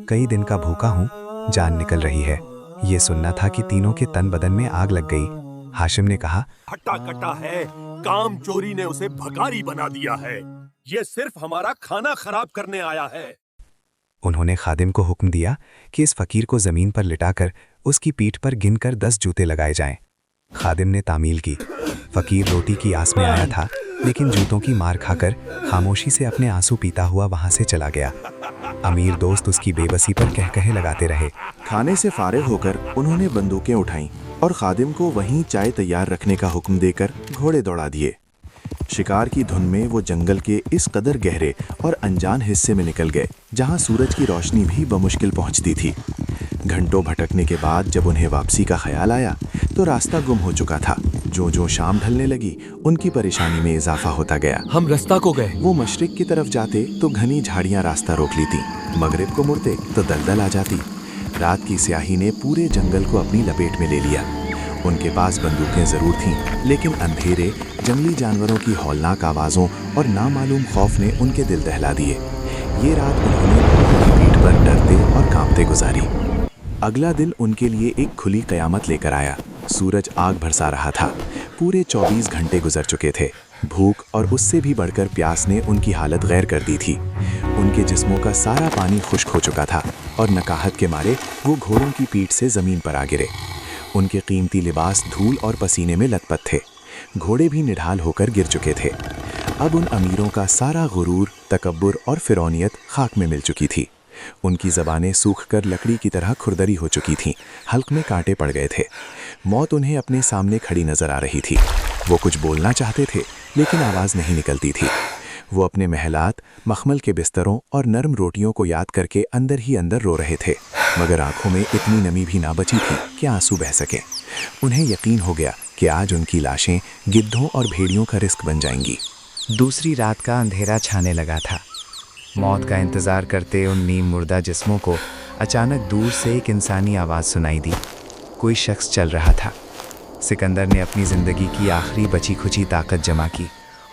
कई दिन का भूखा हूँ, जान निकल रही है। ये सुनना था कि तीनों के तन बदन में आग लग गई। हाशिम ने कहा, हट्टा कट्टा है, काम चोरी ने उसे भगारी बना दिया है। ये सिर्फ हमारा खाना खराब करने आया है। उन्होंने खादिम को हुक्म दिया कि इस फकीर को जमीन पर लिटाकर उसकी पीठ पर गिनकर 10 जूते लगाए जाएं। खादिम ने तामील की। फकीर रोटी की आस में आया था, लेकिन जूतों की मार खाकर खामोशी से अपने आंसू पीता हुआ वहां से चला गया। अमीर दोस्त उसकी बेबसी पर कहकहे लगाते रहे। खाने से फारिग होकर उन्होंने बंदूकें उठाईं और खादिम को वहीं चाय तैयार रखने का हुक्म देकर घोड़े दौड़ा दिए। शिकार की धुन में वो जंगल के इस कदर गहरे और अनजान हिस्से में निकल गए जहां सूरज की रोशनी भी बमुश्किल पहुंचती थी। घंटों भटकने के बाद जब उन्हें वापसी का ख्याल आया तो रास्ता गुम हो चुका था। जो शाम ढलने लगी उनकी परेशानी में इजाफा होता गया। हम रास्ता को गए। वो मशरिक की तरफ जाते तो घनी झाड़ियां रास्ता रोक ली थी, मगरिब को मुड़ते तो दलदल आ जाती। रात की स्याही ने पूरे जंगल को अपनी लपेट में ले लिया। उनके पास बंदूकें जरूर थीं, लेकिन अंधेरे, जंगली जानवरों की हौलनाक आवाज़ों और नामालूम खौफ ने उनके दिल दहला दिए। ये रात उन्होंने अपनी पीठ पर डरते और कांपते गुजारी। अगला दिन उनके लिए एक खुली क़यामत लेकर आया। सूरज आग बरसा रहा था। पूरे 24 घंटे गुजर चुके थे। भूख और उससे भी बढ़कर प्यास ने उनकी हालत गैर कर दी थी। उनके जिस्मों का सारा पानी खुश्क हो चुका था और नकाहत के मारे वो घोड़ों की पीठ से ज़मीन पर आ गिरे। उनके कीमती लिबास धूल और पसीने में लथपथ थे। घोड़े भी निढाल होकर गिर चुके थे। अब उन अमीरों का सारा गुरूर, तकब्बुर और फिरौनियत खाक में मिल चुकी थी। उनकी ज़बानें सूखकर लकड़ी की तरह खुरदरी हो चुकी थीं, हल्क में कांटे पड़ गए थे। मौत उन्हें अपने सामने खड़ी नजर आ रही थी। वो कुछ बोलना चाहते थे, लेकिन आवाज़ नहीं निकलती थी। वो अपने महलात, मखमल के बिस्तरों और नरम रोटियों को याद करके अंदर ही अंदर रो रहे थे, मगर आंखों में इतनी नमी भी ना बची थी कि आंसू बह सकें। उन्हें यकीन हो गया कि आज उनकी लाशें गिद्धों और भेड़ियों का रिस्क बन जाएंगी। दूसरी रात का अंधेरा छाने लगा था। मौत का इंतज़ार करते उन नीम मुर्दा जिस्मों को अचानक दूर से एक इंसानी आवाज़ सुनाई दी। कोई शख्स चल रहा था। सिकंदर ने अपनी ज़िंदगी की आखिरी बची खुची ताकत जमा की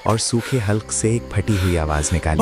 और सूखे हल्क से एक फटी हुई आवाज़ निकाली।